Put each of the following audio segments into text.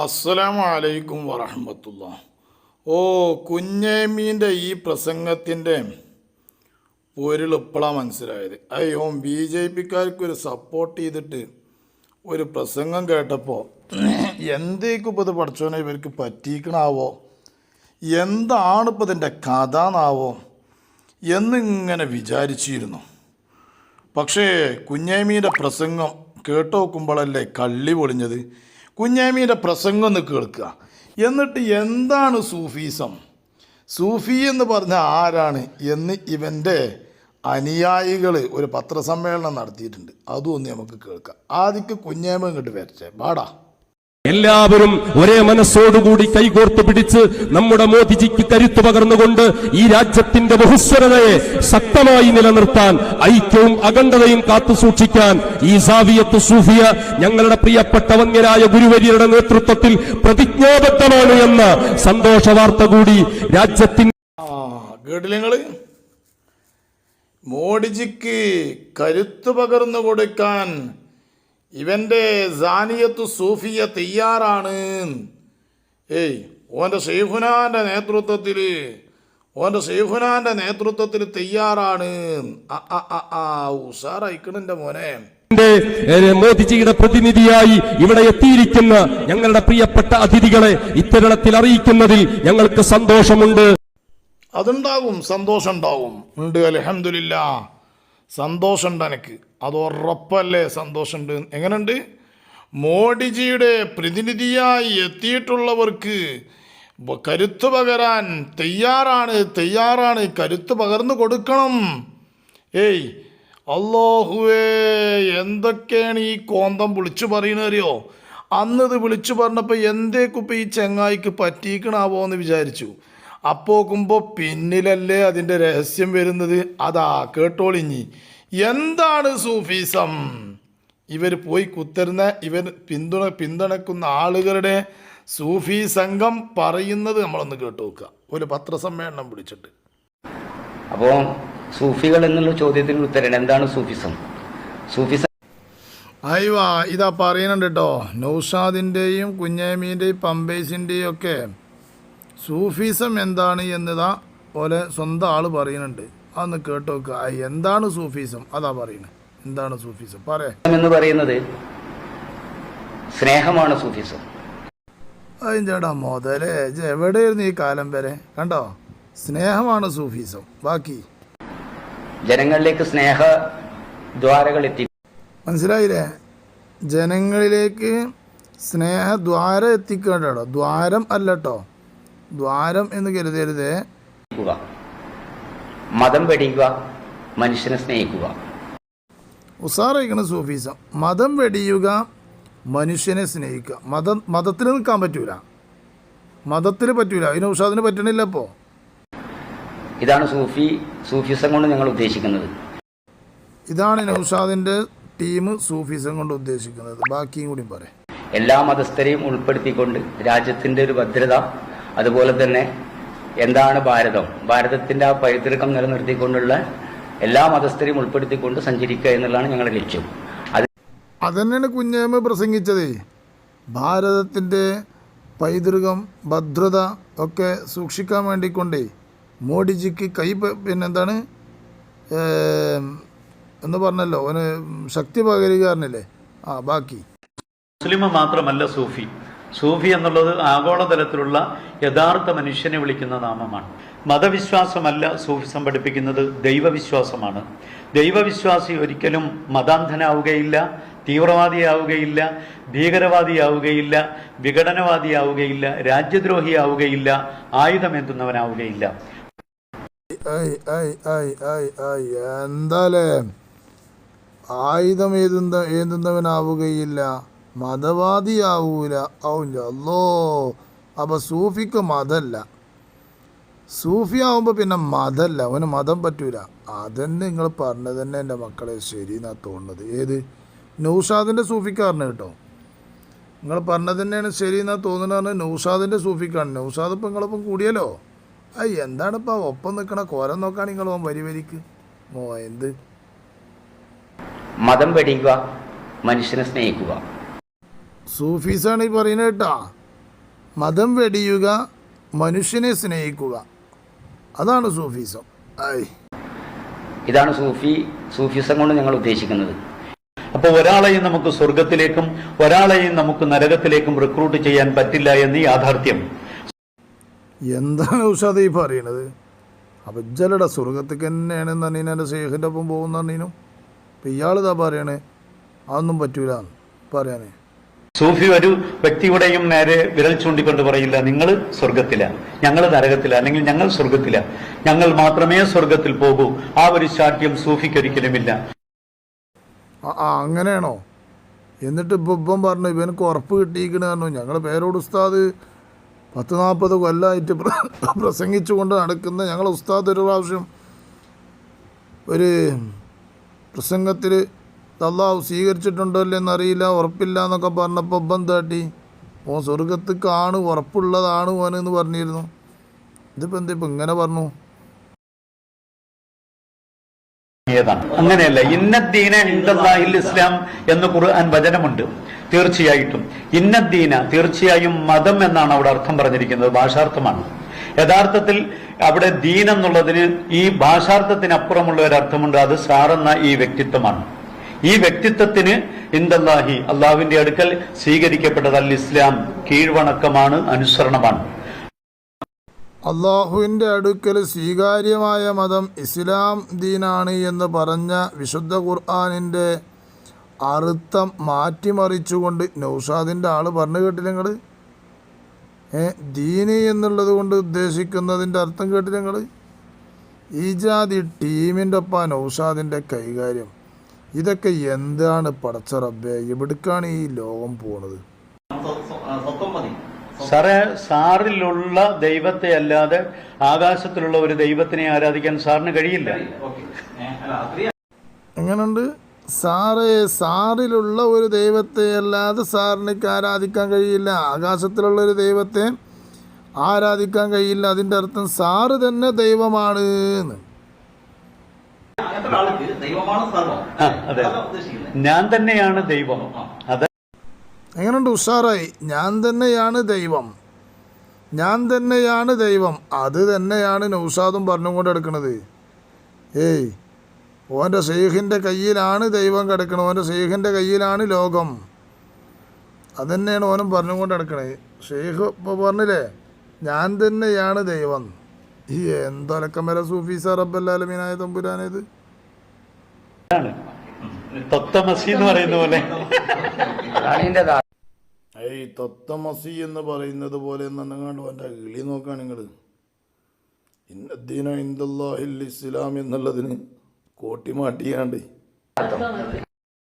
അസ്സലാമു അലൈക്കും വറഹ്മത്തുള്ളാ. കുഞ്ഞേമീൻ്റെ ഈ പ്രസംഗത്തിൻ്റെ പൊരുൾ ഇപ്പോഴാണ് മനസ്സിലായത്. അയ്യോ BJP-ക്കാർക്ക് ഒരു സപ്പോർട്ട് ചെയ്തിട്ട് ഒരു പ്രസംഗം കേട്ടപ്പോൾ എന്തേക്കും ഇപ്പോൾ ഇത് പഠിച്ചോനെ ഇവർക്ക് പറ്റിക്കണാവോ, എന്താണ് ഇപ്പോൾ ഇതിൻ്റെ കഥ എന്നാവോ എന്നിങ്ങനെ വിചാരിച്ചിരുന്നു. പക്ഷേ കുഞ്ഞേമീൻ്റെ പ്രസംഗം കേട്ട് നോക്കുമ്പോഴല്ലേ കള്ളി പൊളിഞ്ഞത്. കുഞ്ഞാമീൻ്റെ പ്രസംഗം ഒന്ന് കേൾക്കുക, എന്നിട്ട് എന്താണ് സൂഫീസം, സൂഫി എന്ന് പറഞ്ഞ ആരാണ് എന്ന് ഇവൻ്റെ അനുയായികൾ ഒരു പത്രസമ്മേളനം നടത്തിയിട്ടുണ്ട്. അതും ഒന്ന് നമുക്ക് കേൾക്കാം. ആദ്യം കുഞ്ഞാമ ഇങ്ങോട്ട് വരട്ടെ, പാടാ. എല്ലാവരും ഒരേ മനസ്സോടുകൂടി കൈകോർത്ത് പിടിച്ച് നമ്മുടെ മോദിജിക്ക് കരുത്തു പകർന്നുകൊണ്ട് ഈ രാജ്യത്തിന്റെ ബഹുസ്വരതയെ ശക്തമായി നിലനിർത്താൻ, ഐക്യവും അഖണ്ഡതയും കാത്തുസൂക്ഷിക്കാൻ ഈ സാവിയത്ത് സൂഫിയ ഞങ്ങളുടെ പ്രിയപ്പെട്ട വന്യരായ ഗുരുവര്യരുടെ നേതൃത്വത്തിൽ പ്രതിജ്ഞാബദ്ധമാണ് എന്ന സന്തോഷ വാർത്ത കൂടി രാജ്യത്തിന്റെ കേട്ടില്ലേ? മോഡിജിക്ക് കരുത്തു പകർന്നു കൊടുക്കാൻ ഇവൻ്റെ സാനിയത്ത് സൂഫിയ തയ്യാറാണ്. ഓൻ്റെ ഷെയ്ഖുനാൻ്റെ നേതൃത്വത്തിൽ തയ്യാറാണ്. ഉഷാറായിക്കണെൻ്റെ മോനെ. മോദിജിയുടെ പ്രതിനിധിയായി ഇവിടെ എത്തിയിരിക്കുന്ന ഞങ്ങളുടെ പ്രിയപ്പെട്ട അതിഥികളെ ഇത്തരണത്തിൽ അറിയിക്കുന്നതിൽ ഞങ്ങൾക്ക് സന്തോഷമുണ്ട്. അതുണ്ടാകും, സന്തോഷം ഉണ്ടാവും. ഉണ്ട്, അൽഹംദുലില്ലാ, സന്തോഷമുണ്ട് എനിക്ക്, അത് ഉറപ്പല്ലേ സന്തോഷമുണ്ട്. എങ്ങനെയുണ്ട്? മോഡിജിയുടെ പ്രതിനിധിയായി എത്തിയിട്ടുള്ളവർക്ക് കരുത്ത് പകരാൻ തയ്യാറാണ്, കരുത്ത് പകർന്നു കൊടുക്കണം. അല്ലാഹുവേ, എന്തൊക്കെയാണ് ഈ കോന്തം വിളിച്ചു പറയുന്നറിയോ? അന്നത് വിളിച്ചു പറഞ്ഞപ്പോൾ എന്തേക്കിപ്പോൾ ഈ ചെങ്ങായിക്ക് പറ്റിക്കണാവോ എന്ന് വിചാരിച്ചു. അപ്പോക്കുമ്പോൾ പിന്നിലല്ലേ അതിൻ്റെ രഹസ്യം വരുന്നത്. അതാ കേട്ടോളിഞ്ഞി. എന്താണ് സൂഫീസം? ഇവർ പോയി കുത്തരുന്ന, ഇവർ പിന്തുണക്കുന്ന ആളുകളുടെ സൂഫി സംഘം പറയുന്നത് നമ്മളൊന്ന് കേട്ടു നോക്കുക, ഒരു പത്രസമ്മേളനം വിളിച്ചിട്ട്. അപ്പോൾ സൂഫികൾ എന്നുള്ള ചോദ്യത്തിന് ഉത്തരം എന്താണ് സൂഫിസം? അയ്യോ ഇതാ പറയുന്നുണ്ട് കേട്ടോ. നൗഷാദിൻ്റെയും കുഞ്ഞാമീൻ്റെയും പമ്പേസിൻ്റെയും ഒക്കെ സൂഫിസം എന്താണ് എന്നതാ പോലെ സ്വന്തം ആൾ പറയുന്നുണ്ട്. അതൊന്ന് കേട്ടോ നോക്കുക. എന്താണ് സൂഫിസം? അതാ പറയുന്നത്. എന്താണ് സൂഫിസം എന്ന് പറയുന്നത്? സ്നേഹമാണ് സൂഫിസം. ചേട്ടാ മുതലേ എവിടെയായിരുന്നു ഈ കാലം വരെ? കണ്ടോ, സ്നേഹമാണ് സൂഫിസം. ബാക്കി ജനങ്ങളിലേക്ക് സ്നേഹ ദ്വാരകൾ എത്തി. മനസ്സിലായില്ലേ? ജനങ്ങളിലേക്ക് സ്നേഹദ്വാരം എത്തിക്കേണ്ടോ, ദ്വാരം അല്ലട്ടോ, ദ്വാരം എന്ന് കരുതരുതേ. മതം വെടിയുക, മനുഷ്യനെ സ്നേഹിക്കുക. ഉസാറായിക്കണ സൂഫീസം. മതം വെടിയുക, മനുഷ്യനെ സ്നേഹിക്കുക. മതത്തിൽ നിൽക്കാൻ പറ്റൂല, മതത്തിൽ പറ്റൂല. അതിന് ഉഷാദിന് പറ്റണില്ല. ഇപ്പോൾ ഇതാണ് സൂഫിസം കൊണ്ട് ഞങ്ങൾ ഉദ്ദേശിക്കുന്നത്. ഇതാണ് നൗഷാദിന്റെ ടീം സൂഫിസം കൊണ്ട് ഉദ്ദേശിക്കുന്നത്. ബാക്കിയും കൂടി പറയാം. എല്ലാ മതസ്ഥരെയും ഉൾപ്പെടുത്തിക്കൊണ്ട് രാജ്യത്തിന്റെ ഒരു ഭദ്രത, അതുപോലെ തന്നെ എന്താണ് ഭാരതത്തിന്റെ ആ പൈതൃകം നിലനിർത്തിക്കൊണ്ടുള്ള എല്ലാ മതസ്ഥരെയും ഉൾപ്പെടുത്തിക്കൊണ്ട് സഞ്ചരിക്കുക എന്നുള്ളതാണ് ഞങ്ങളുടെ ലക്ഷ്യം. അതന്നെയാണ് കുഞ്ഞേമ്മ പ്രസംഗിച്ചത്. ഭാരതത്തിൻ്റെ പൈതൃകം, ഭദ്രത ഒക്കെ സൂക്ഷിക്കാൻ വേണ്ടിക്കൊണ്ടേ മോഡിജിക്ക് പിന്നെന്താണ് എന്ന് പറഞ്ഞല്ലോ, അവന് ശക്തി പകരുകാരനല്ലേ. ബാക്കി മുസ്ലിം മാത്രമല്ല സൂഫി എന്നുള്ളത് ആഗോളതലത്തിലുള്ള യഥാർത്ഥ മനുഷ്യനെ വിളിക്കുന്ന നാമമാണ്. മതവിശ്വാസമല്ല സൂഫിസം പഠിപ്പിക്കുന്നത്, ദൈവവിശ്വാസമാണ്. ദൈവവിശ്വാസി ഒരിക്കലും മതാന്ധനാവുകയില്ല, തീവ്രവാദിയാവുകയില്ല, ഭീകരവാദിയാവുകയില്ല, വിഘടനവാദിയാവുകയില്ല, രാജ്യദ്രോഹിയാവുകയില്ല, ആയുധമേന്തുന്നവനാവുകയില്ല. എന്താലേ ആയുധം ഏന്തുന്നവനാവുകയില്ല, മതവാദിയാവൂല. അല്ലോ, അപ്പം സൂഫിക്ക് മതമല്ല. സൂഫി ആവുമ്പോൾ പിന്നെ മതമല്ല, അവന് മതം പറ്റൂല. അതന്നെ നിങ്ങൾ പറഞ്ഞത് തന്നെ എൻ്റെ മക്കളെ ശരി എന്നാ തോന്നുന്നത്. ഏത് നൗഷാദിൻ്റെ സൂഫിക്കാരന് കേട്ടോ, നിങ്ങൾ പറഞ്ഞത് തന്നെയാണ് ശരി എന്നാ തോന്നുന്നതാണ്. നൗഷാദിൻ്റെ സൂഫിക്കാണ്. നൗഷാദ് ഇപ്പം നിങ്ങളിപ്പം കൂടിയല്ലോ. എന്താണിപ്പോൾ ഒപ്പം നിൽക്കണ കോരം നോക്കാണ് നിങ്ങൾ വരിക്ക് എന്ത് മതം വെടിയുക, മനുഷ്യനെ സ്നേഹിക്കുക. സൂഫീസാണ് ഈ പറയുന്നത് കേട്ടാ. മതം വെടിയുക, മനുഷ്യനെ സ്നേഹിക്കുക, അതാണ് സൂഫിസം. ഇതാണ് സൂഫിസം കൊണ്ട് ഞങ്ങൾ ഉദ്ദേശിക്കുന്നത്. അപ്പോൾ ഒരാളെയും നമുക്ക് സ്വർഗത്തിലേക്കും ഒരാളെയും നമുക്ക് നരകത്തിലേക്കും റിക്രൂട്ട് ചെയ്യാൻ പറ്റില്ല എന്ന് യാഥാർത്ഥ്യം. എന്താണ് ഉഷാദ് ഈ പറയണത്? അബജ്ജലയുടെ സ്വർഗത്തേക്ക് തന്നെയാണെന്ന് പറഞ്ഞാൽ എൻ്റെ ഷെയ്ഖിൻ്റെ ഒപ്പം പോകുന്ന പറഞ്ഞീനും. അപ്പം ഇയാളിതാ പറയണേ അതൊന്നും പറ്റൂല പറയാനേ. സൂഫി ഒരു വ്യക്തിയുടെയും നേരെ വിരൽ ചൂണ്ടിക്കൊണ്ട് പറയില്ല നിങ്ങൾ സ്വർഗത്തിലാണ്, ഞങ്ങൾ നരകത്തിലാണ്, അല്ലെങ്കിൽ ഞങ്ങൾ സ്വർഗത്തിലാണ്, ഞങ്ങൾ മാത്രമേ സ്വർഗത്തിൽ പോകൂ. ആ ഒരു ശാഠ്യം സൂഫിക്കൊരിക്കലുമില്ല. അങ്ങനെയാണോ? എന്നിട്ട് ഇപ്പം പറഞ്ഞു ഇവനക്ക് ഉറപ്പ് കിട്ടിയിരിക്കണ പറഞ്ഞു. ഞങ്ങൾ പേരോട് ഉസ്താദ് 10-40 കൊല്ലമായിട്ട് പ്രസംഗിച്ചു കൊണ്ട് നടക്കുന്ന ഞങ്ങൾ ഉസ്താദ് ഒരു പ്രാവശ്യം ഒരു പ്രസംഗത്തിൽ അല്ലാഹു സ്വീകരിച്ചിട്ടുണ്ടോ ഇല്ലെന്നറിയില്ല, ഉറപ്പില്ല എന്നൊക്കെ പറഞ്ഞപ്പോൾ ഇപ്പം തട്ടി ഓൻ സ്വർഗത്തേക്കാണ് ഉറപ്പുള്ളതാണ് ഓനെന്ന് പറഞ്ഞിരുന്നു. ഇതിപ്പോൾ എന്താ ഇപ്പം ഇങ്ങനെ പറഞ്ഞു? അങ്ങനെയല്ല. ഇന്നദ്ദീന ഇൻദല്ലാഹിൽ ഇസ്ലാം എന്ന് ഖുർആൻ വചനമുണ്ട്. തീർച്ചയായിട്ടും ഇന്നദ്ദീന, തീർച്ചയായും മതം എന്നാണ് അവിടെ അർത്ഥം പറഞ്ഞിരിക്കുന്നത്, ഭാഷാർത്ഥമാണ്. യഥാർത്ഥത്തിൽ അവിടെ ദീൻ എന്നുള്ളതിന് ഈ ഭാഷാർത്ഥത്തിനപ്പുറമുള്ള ഒരു അർത്ഥമുണ്ട്. അത് സാറെന്ന ഈ വ്യക്തിത്വമാണ്. ഈ വ്യക്തിത്വത്തിന് ഇൻദല്ലാഹി, അള്ളാഹുവിന്റെ അടുക്കൽ സ്വീകരിക്കപ്പെട്ടത് അൽ ഇസ്ലാം, കീഴ്വണക്കമാണ്, അനുസരണമാണ്. അള്ളാഹുവിൻ്റെ അടുക്കൽ സ്വീകാര്യമായ മതം ഇസ്ലാം ദീനാണ് എന്ന് പറഞ്ഞ വിശുദ്ധ ഖുർആനിൻ്റെ അർത്ഥം മാറ്റിമറിച്ചുകൊണ്ട് നൗഷാദിൻ്റെ ആൾ പറഞ്ഞു കേട്ടില്ല നിങ്ങൾ? ദീന് എന്നുള്ളത് കൊണ്ട് ഉദ്ദേശിക്കുന്നതിൻ്റെ അർത്ഥം കേട്ടില്ല നിങ്ങൾ? ഈ ജാതി ടീമിൻ്റെ ഒപ്പം നൗഷാദിൻ്റെ കൈകാര്യം, ഇതൊക്കെ എന്താണ് പടച്ച റബ്ബേ? എവിടേക്കാണ് ഈ ലോകം പോണത്? സാറിലുള്ള ദൈവത്തെ അല്ലാതെ ആകാശത്തിലുള്ള ഒരു ദൈവത്തിനെ ആരാധിക്കാൻ സാറിന് കഴിയില്ല. എങ്ങനെയുണ്ട് സാറിലുള്ള ഒരു ദൈവത്തെ അല്ലാതെ സാറിനേക്ക് ആരാധിക്കാൻ കഴിയില്ല, ആകാശത്തിലുള്ള ഒരു ദൈവത്തെ ആരാധിക്കാൻ കഴിയില്ല. അതിൻ്റെ അർത്ഥം സാറ് തന്നെ ദൈവമാണ് എന്ന്. ഞാൻ തന്നെയാണ് ദൈവം. എങ്ങനെയുണ്ട്? ഉഷാറായി. ഞാൻ തന്നെയാണ് ദൈവം, ഞാൻ തന്നെയാണ് ദൈവം. അത് തന്നെയാണ് നൗഷാദും പറഞ്ഞുകൊണ്ട് കിടക്കുന്നത്. ഓൻ്റെ ഷെയ്ഖിൻ്റെ കയ്യിലാണ് ദൈവം കിടക്കുന്നത്, ഓൻ്റെ ഷെയ്ഖിൻ്റെ കയ്യിലാണ് ലോകം. അതന്നെയാണ് ഓനും പറഞ്ഞുകൊണ്ട് കിടക്കണത്. ഷെയ്ഖ് ഇപ്പോൾ പറഞ്ഞില്ലേ ഞാൻ തന്നെയാണ് ദൈവം. ഈ എന്തൊലക്കം വരെ സൂഫി റബ്ബുൽ തമ്പുരാനേത് തത്വമസി എന്ന് പറയുന്ന പോലെ. തത്വമസി എന്ന് പറയുന്നത് പോലെ എന്നുണ്ടെങ്കിൽ ഓൻ്റെ കിളി നോക്കുകയാണ് നിങ്ങൾ. ഇന്നദ്ദീന ഇൻദല്ലാഹിൽ ഇസ്ലാം എന്നുള്ളതിന് കോട്ടിമാട്ടിയാണ്ട്.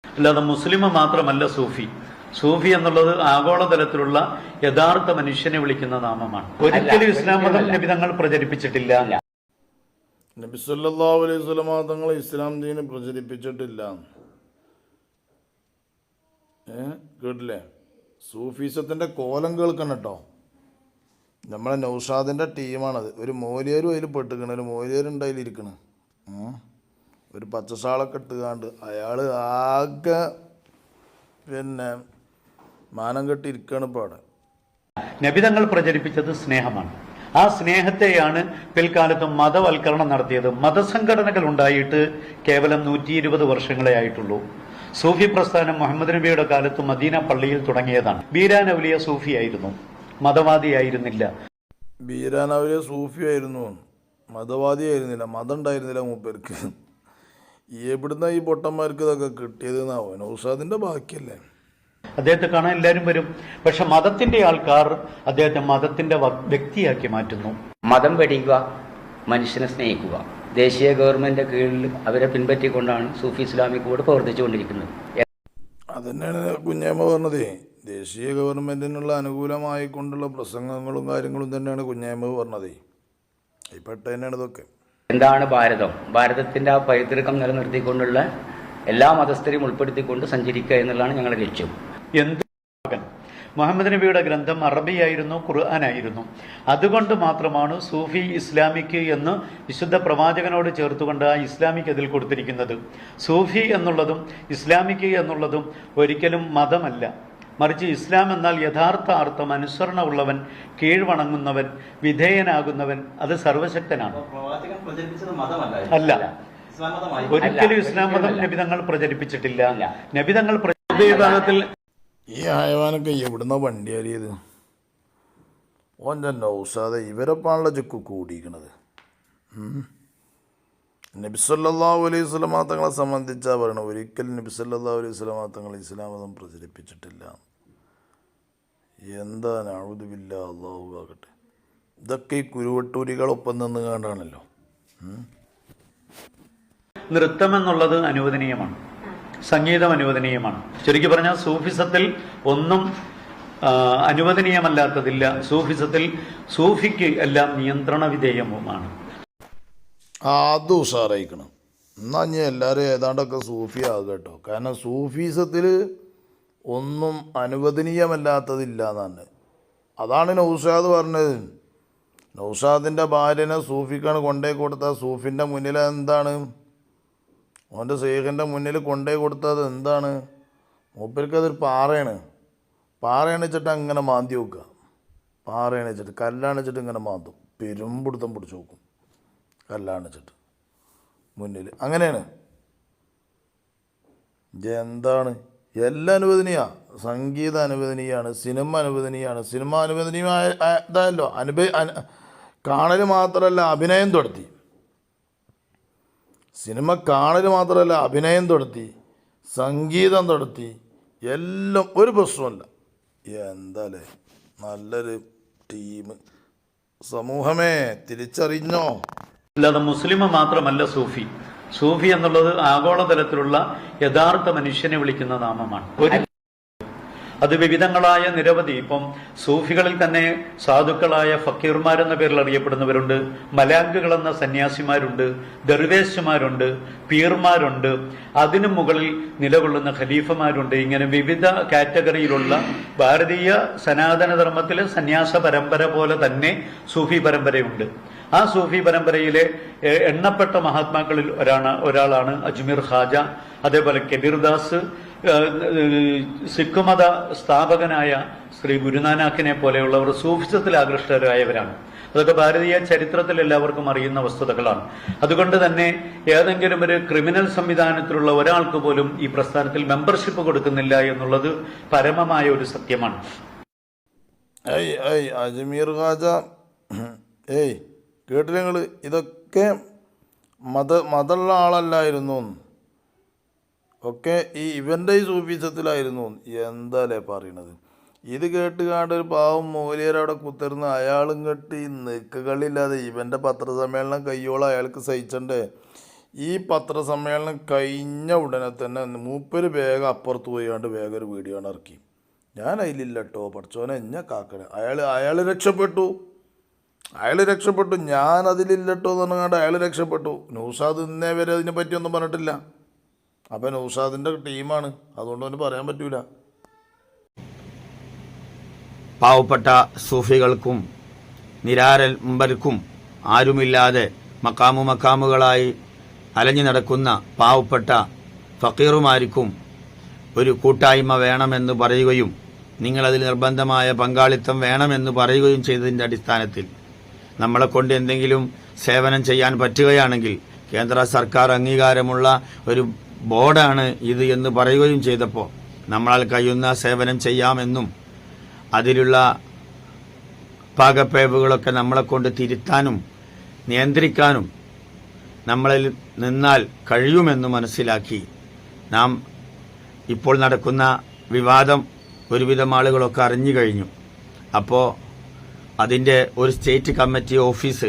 അല്ലാതെ മുസ്ലിം മാത്രമല്ല സൂഫി. സൂഫി എന്നുള്ളത് ആഗോളതലത്തിലുള്ള യഥാർത്ഥ മനുഷ്യനെ വിളിക്കുന്ന നാമമാണ്. ഒരിക്കലും ഇസ്ലാം മതം നബി തങ്ങൾ പ്രചരിപ്പിച്ചിട്ടില്ല. നബി സല്ലല്ലാഹു അലൈഹി വസല്ലം തങ്ങൾ ഇസ്ലാം ദീന് പ്രചരിപ്പിച്ചിട്ടില്ല. കേട്ടില്ലേ? സൂഫീസത്തിൻ്റെ കോലം കേൾക്കണം കേട്ടോ. നമ്മളെ നൗഷാദിൻ്റെ ടീമാണത്. ഒരു മോലിയരും അതിൽ പെട്ടിക്കണ, ഒരു മോലിയരുണ്ട് അതിലിരിക്കണ്, ഒരു പച്ചഷാളൊക്കെ ഇട്ടുകാണ്ട് അയാൾ ആകെ മാനം കെട്ടി ഇരിക്കുകയാണ് ഇപ്പോൾ അവിടെ. നബി തങ്ങൾ പ്രചരിപ്പിച്ചത് സ്നേഹമാണ്. ആ സ്നേഹത്തെയാണ് പിൽക്കാലത്ത് മതവൽക്കരണം നടത്തിയത്. മതസംഘടനകൾ ഉണ്ടായിട്ട് കേവലം 120 വർഷങ്ങളെ ആയിട്ടുള്ളൂ. സൂഫി പ്രസ്ഥാനം മുഹമ്മദ് നബിയുടെ കാലത്ത് മദീന പള്ളിയിൽ തുടങ്ങിയതാണ്. ബീരാൻ ഔലിയ സൂഫി ആയിരുന്നു, മതവാദിയായിരുന്നില്ല. ബീരാൻ ഔലിയ സൂഫി ആയിരുന്നു, മതവാദിയായിരുന്നില്ല. മതം ഉണ്ടായിരുന്നില്ല മൂപ്പർക്ക്. എവിടുന്ന ഈ പൊട്ടന്മാർക്ക് ഇതൊക്കെ കിട്ടിയതെന്നാവോ? നൗഷാദിന്റെ ബാക്കിയല്ലേ? അദ്ദേഹത്തെ കാണാൻ എല്ലാവരും വരും. പക്ഷെ മതത്തിന്റെ ആൾക്കാർ അദ്ദേഹത്തെ മതത്തിന്റെ വ്യക്തിയാക്കി മാറ്റുന്നു. മതം വെടിയുക, മനുഷ്യനെ സ്നേഹിക്കുക. ദേശീയ ഗവൺമെന്റിന്റെ കീഴിൽ അവരെ പിൻപറ്റിക്കൊണ്ടാണ് സൂഫി ഇസ്ലാമിക് ബോർഡ് പ്രവർത്തിച്ചുകൊണ്ടിരിക്കുന്നത്. അതന്നെയാണ് കുഞ്ഞാമ്മ പറഞ്ഞതേ. ദേശീയ ഗവൺമെന്റിനുള്ള അനുകൂലമായി കൊണ്ടുള്ള പ്രസംഗങ്ങളും കാര്യങ്ങളും തന്നെയാണ് കുഞ്ഞാമ്മ പറഞ്ഞതേ. ഈ പെട്ട തന്നെയാണ് ഇതൊക്കെ. എന്താണ് ഭാരതം? ഭാരതത്തിന്റെ ആ പൈതൃകം നിലനിർത്തിക്കൊണ്ടുള്ള എല്ലാ മതസ്ഥരെയും ഉൾപ്പെടുത്തിക്കൊണ്ട് സഞ്ചരിക്കുക എന്നുള്ളതാണ് ഞങ്ങളുടെ ലക്ഷ്യം. മുഹമ്മദ് നബിയുടെ ഗ്രന്ഥം അറബിയായിരുന്നു, ഖുർആനായിരുന്നു. അതുകൊണ്ട് മാത്രമാണ് സൂഫി ഇസ്ലാമിക് എന്ന് വിശുദ്ധ പ്രവാചകനോട് ചേർത്തുകൊണ്ട് ആ ഇസ്ലാമിക് അതിൽ കൊടുത്തിരിക്കുന്നത്. സൂഫി എന്നുള്ളതും ഇസ്ലാമിക് എന്നുള്ളതും ഒരിക്കലും മതമല്ല. മറിച്ച് ഇസ്ലാം എന്നാൽ യഥാർത്ഥ അർത്ഥം അനുസരണ ഉള്ളവൻ, കീഴ്വണങ്ങുന്നവൻ, വിധേയനാകുന്നവൻ, അത് സർവശക്തനാണ്. അല്ല, ഒരിക്കലും ഇസ്ലാം മതം നബിതങ്ങൾ പ്രചരിപ്പിച്ചിട്ടില്ല. നബിതങ്ങൾ വിഭാഗത്തിൽ ഈ ഹയവാനൊക്കെ എവിടുന്ന വണ്ടി അറിയത്? ഓൻ്റെ നൗസാദെ ഇവരെപ്പാണല്ലോ ചെക്ക് കൂടിയിരിക്കണത്. നബി സല്ലല്ലാഹു അലൈഹി വസല്ലമ തങ്ങളെ സംബന്ധിച്ചാണ് പറയണത്, ഒരിക്കലും നബി സല്ലല്ലാഹു അലൈഹി വസല്ലമ തങ്ങൾ ഇസ്ലാം മതം പ്രചരിപ്പിച്ചിട്ടില്ല. എന്താ നഅൂദു ബില്ലാഹ്, അല്ലാഹു ആകട്ടെ. ഇതൊക്കെ ഈ കുരുവട്ടൂരികളൊപ്പം നിന്ന് കണ്ടാണല്ലോ. നൃത്തം എന്നുള്ളത് അനുവദനീയമാണ്, സംഗീതം അനുവദനീയമാണ്. ചുരുക്കി പറഞ്ഞാൽ സൂഫിസത്തിൽ ഒന്നും അനുവദനീയമല്ലാത്തതില്ല. സൂഫിക്ക് എല്ലാം നിയന്ത്രണ വിധേയവുമാണ്. അത് ഉഷാറായിക്കണം. എന്നാൽ ഞാൻ എല്ലാവരും ഏതാണ്ടൊക്കെ സൂഫി ആകുക കേട്ടോ. കാരണം സൂഫീസത്തിൽ ഒന്നും അനുവദനീയമല്ലാത്തതില്ല എന്നാണ്. അതാണ് നൗഷാദ് പറഞ്ഞത്. നൗഷാദിൻ്റെ ഭാര്യനെ സൂഫിക്കാണ് കൊണ്ടുപോയി കൊടുത്തത്. സൂഫിൻ്റെ മുന്നിൽ എന്താണ്, ഓൻ്റെ ശേഖിൻ്റെ മുന്നിൽ കൊണ്ടുപോയി കൊടുത്തത് എന്താണ്? മൂപ്പർക്ക് അതൊരു പാറയാണ്. പാറയണിച്ചിട്ട് അങ്ങനെ മാന്തി വെക്കുക. പാറയണിച്ചിട്ട് കല്ലണിച്ചിട്ട് ഇങ്ങനെ മാന്തും. പെരുമ്പിടുത്തം പിടിച്ച് നോക്കും കല്ലണിച്ചിട്ട് മുന്നിൽ. അങ്ങനെയാണ്. എന്താണ്? എല്ലാം അനുവദനീയമാണ്. സംഗീതം അനുവദനീയമാണ്, സിനിമ അനുവദനീയമാണ്. സിനിമ അനുവദനീയമായ ഇതായല്ലോ. കാണൽ മാത്രമല്ല അഭിനയം തുടർത്തി. സിനിമ കാണൽ മാത്രമല്ല അഭിനയം തുടർത്തി, സംഗീതം തുടർത്തി, എല്ലാം ഒരു പ്രശ്നമല്ല. എന്താല്ലേ നല്ലൊരു ടീം. സമൂഹമേ തിരിച്ചറിഞ്ഞോ? അല്ലാതെ മുസ്ലിം മാത്രമല്ല സൂഫി എന്നുള്ളത് ആഗോളതലത്തിലുള്ള യഥാർത്ഥ മനുഷ്യനെ വിളിക്കുന്ന നാമമാണ്. അത് വിവിധങ്ങളായ നിരവധി, ഇപ്പം സൂഫികളിൽ തന്നെ സാധുക്കളായ ഫക്കീർമാരെന്ന പേരിൽ അറിയപ്പെടുന്നവരുണ്ട്, മലാങ്കുകളെന്ന സന്യാസിമാരുണ്ട്, ദർവേശുമാരുണ്ട്, പീർമാരുണ്ട്, അതിനു മുകളിൽ നിലകൊള്ളുന്ന ഖലീഫമാരുണ്ട്. ഇങ്ങനെ വിവിധ കാറ്റഗറിയിലുള്ള ഭാരതീയ സനാതന ധർമ്മത്തിലെ സന്യാസ പരമ്പര പോലെ തന്നെ സൂഫി പരമ്പരയുണ്ട്. ആ സൂഫി പരമ്പരയിലെ എണ്ണപ്പെട്ട മഹാത്മാക്കളിൽ ഒരാളാണ് അജ്മീർ ഖാജ. അതേപോലെ കബീർദാസ്, സിഖ് മത സ്ഥാപകനായ ശ്രീ ഗുരുനാനാക്കിനെ പോലെയുള്ളവർ സൂഫിസത്തിൽ ആകൃഷ്ടരായവരാണ്. അതൊക്കെ ഭാരതീയ ചരിത്രത്തിൽ എല്ലാവർക്കും അറിയുന്ന വസ്തുതകളാണ്. അതുകൊണ്ട് തന്നെ ഏതെങ്കിലും ഒരു ക്രിമിനൽ സംവിധാനത്തിലുള്ള ഒരാൾക്ക് പോലും ഈ പ്രസ്ഥാനത്തിൽ മെമ്പർഷിപ്പ് കൊടുക്കുന്നില്ല എന്നുള്ളത് പരമമായ ഒരു സത്യമാണ്. അജ്മീർ ഖാജ കേട്ടില്ല നിങ്ങൾ? ഇതൊക്കെ മതമുള്ള ആളല്ലായിരുന്നു, ഒക്കെ ഇവൻ്റെ ഈ സൂഫീസത്തിലായിരുന്നു. എന്താലേ പറയണത്? ഇത് കേട്ടുകാണ്ട് ഒരു പാവം മൂലിയരവിടെ കുത്തിരുന്ന് അയാളും കെട്ടി നിൽക്കുകളില്ലാതെ ഇവൻ്റെ പത്രസമ്മേളനം കയ്യോളം അയാൾക്ക് സഹിച്ചണ്ടേ. ഈ പത്രസമ്മേളനം കഴിഞ്ഞ ഉടനെ തന്നെ മൂപ്പര് വേഗം അപ്പുറത്ത് പോയാണ്ട് വേഗം ഒരു വീഡിയോ ആണ് ഇറക്കി. ഞാൻ അതിലില്ല കേട്ടോ, പഠിച്ചോനെ എന്നെ കാക്കണേ. അയാൾ രക്ഷപ്പെട്ടു. ഞാൻ അതിലില്ലട്ടോ എന്ന് പറഞ്ഞാണ്ട് അയാൾ രക്ഷപ്പെട്ടു. നൗഷാദ് ഇന്നേ വരെ അതിനെ പറ്റിയൊന്നും പറഞ്ഞിട്ടില്ല. അപ്പം നൗഷാദിൻ്റെ ടീമാണ്, അതുകൊണ്ട് അവന് പറയാൻ പറ്റൂല. പാവപ്പെട്ട സൂഫികൾക്കും നിരാരംബർക്കും ആരുമില്ലാതെ മക്കാമുകളായി അലഞ്ഞു നടക്കുന്ന പാവപ്പെട്ട ഫക്കീറുമാർക്കും ഒരു കൂട്ടായ്മ വേണമെന്ന് പറയുകയും നിങ്ങളതിൽ നിർബന്ധമായ പങ്കാളിത്തം വേണമെന്ന് പറയുകയും ചെയ്തതിൻ്റെ അടിസ്ഥാനത്തിൽ നമ്മളെ കൊണ്ട് എന്തെങ്കിലും സേവനം ചെയ്യാൻ പറ്റുകയാണെങ്കിൽ കേന്ദ്ര സർക്കാർ അംഗീകാരമുള്ള ഒരു ബോർഡാണ് ഇത് എന്ന് പറയുകയും ചെയ്തപ്പോൾ നമ്മളാൽ കഴിയുന്ന സേവനം ചെയ്യാമെന്നും അതിലുള്ള പാകപ്പേവുകളൊക്കെ നമ്മളെ കൊണ്ട് തിരുത്താനും നിയന്ത്രിക്കാനും നമ്മളിൽ നിന്നാൽ കഴിയുമെന്ന് മനസ്സിലാക്കി നാം ഇപ്പോൾ നടക്കുന്ന വിവാദം ഒരുവിധം ആളുകളൊക്കെ അറിഞ്ഞു കഴിഞ്ഞു. അപ്പോൾ അതിൻ്റെ ഒരു സ്റ്റേറ്റ് കമ്മിറ്റി ഓഫീസ്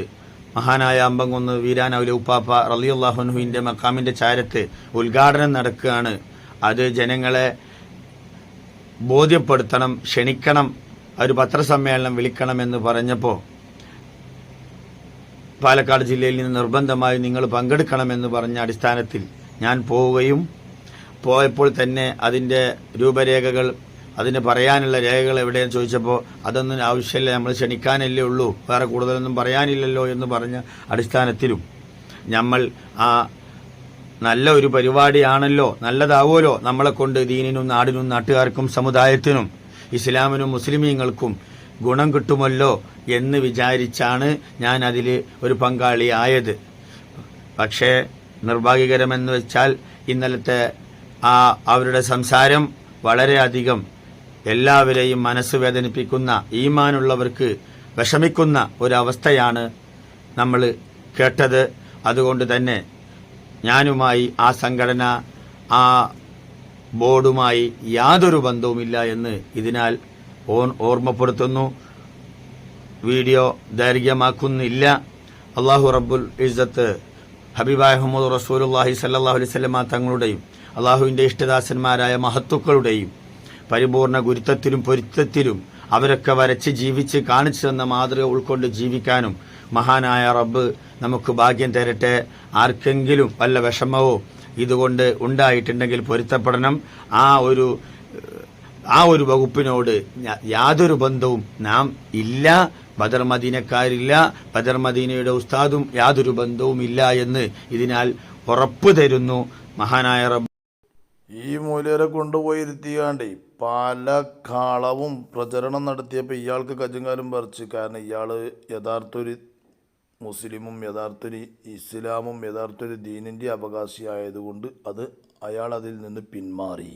മഹാനായ അമ്പംകുന്ന് വീരാനൗലി ഉപ്പാപ്പ റളിയല്ലാഹു അൻഹുവിൻ്റെ മക്കാമിൻ്റെ ചാരത്ത് ഉദ്ഘാടനം നടക്കുകയാണ്. അത് ജനങ്ങളെ ബോധ്യപ്പെടുത്തണം, ക്ഷണിക്കണം, ഒരു പത്രസമ്മേളനം വിളിക്കണമെന്ന് പറഞ്ഞപ്പോൾ പാലക്കാട് ജില്ലയിൽ നിന്ന് നിർബന്ധമായി നിങ്ങൾ പങ്കെടുക്കണമെന്ന് പറഞ്ഞ അടിസ്ഥാനത്തിൽ ഞാൻ പോവുകയും പോയപ്പോൾ തന്നെ അതിൻ്റെ രൂപരേഖകൾ, അതിന് പറയാനുള്ള രേഖകൾ എവിടെയെന്ന് ചോദിച്ചപ്പോൾ അതൊന്നും ആവശ്യമില്ല, നമ്മൾ ക്ഷണിക്കാനല്ലേ ഉള്ളൂ, വേറെ കൂടുതലൊന്നും പറയാനില്ലല്ലോ എന്ന് പറഞ്ഞ അടിസ്ഥാനത്തിലും നമ്മൾ ആ നല്ല ഒരു പരിപാടിയാണല്ലോ, നല്ലതാവുമല്ലോ, നമ്മളെ കൊണ്ട് ദീനിനും നാടിനും നാട്ടുകാർക്കും സമുദായത്തിനും ഇസ്ലാമിനും മുസ്ലിമീങ്ങൾക്കും ഗുണം കിട്ടുമല്ലോ എന്ന് വിചാരിച്ചാണ് ഞാൻ അതിൽ ഒരു പങ്കാളിയായത്. പക്ഷേ നിർഭാഗ്യകരമെന്ന് വെച്ചാൽ ഇന്നലത്തെ അവരുടെ സംസാരം വളരെയധികം എല്ലാവരെയും മനസ്സ് വേദനിപ്പിക്കുന്ന, ഈമാനുള്ളവർക്ക് വിഷമിക്കുന്ന ഒരവസ്ഥയാണ് നമ്മൾ കേട്ടത്. അതുകൊണ്ട് തന്നെ ഞാനുമായി ആ സംഘടന, ആ ബോർഡുമായി യാതൊരു ബന്ധവുമില്ല എന്ന് ഇതിനാൽ ഓർമ്മപ്പെടുത്തുന്നു. വീഡിയോ ദൈർഘ്യമാക്കുന്നില്ല. അള്ളാഹു റബ്ബുൽ ഇസ്സത്ത് ഹബീബായ മുഹമ്മദ് റസൂലുള്ളാഹി സ്വല്ലല്ലാഹു അലൈഹി വസല്ലമ തങ്ങളുടെയും അള്ളാഹുവിന്റെ ഇഷ്ടദാസന്മാരായ മഹത്തുക്കളുടെയും പരിപൂർണ ഗുരുത്വത്തിലും പൊരുത്തത്തിലും അവരൊക്കെ വരച്ച് ജീവിച്ച് കാണിച്ചു തന്ന മാതൃക ഉൾക്കൊണ്ട് ജീവിക്കാനും മഹാനായ റബ്ബ് നമുക്ക് ഭാഗ്യം തരട്ടെ. ആർക്കെങ്കിലും വല്ല വിഷമവോ ഇതുകൊണ്ട് ഉണ്ടായിട്ടുണ്ടെങ്കിൽ പൊരുത്തപ്പെടണം. ആ ഒരു വകുപ്പിനോട് യാതൊരു ബന്ധവും നാം ഇല്ല. ബദർ മദീനക്കാരില്ല, ബദർ മദീനയുടെ ഉസ്താദും യാതൊരു ബന്ധവും ഇല്ല എന്ന് ഇതിനാൽ ഉറപ്പു തരുന്നു മഹാനായ റബ്ബ്. ഈ മൂല്യരെ കൊണ്ടുപോയി ഇരുത്തിയാണ്ട് പല കളവും പ്രചരണം നടത്തിയപ്പോൾ ഇയാൾക്ക് കജങ്കാലും പറിച്ച്. കാരണം ഇയാൾ യഥാർത്ഥൊരു മുസ്ലിമും യഥാർത്ഥൊരു ഇസ്ലാമും യഥാർത്ഥൊരു ദീനിൻ്റെ അവകാശിയായതുകൊണ്ട് അയാൾ അതിൽ നിന്ന് പിന്മാറി.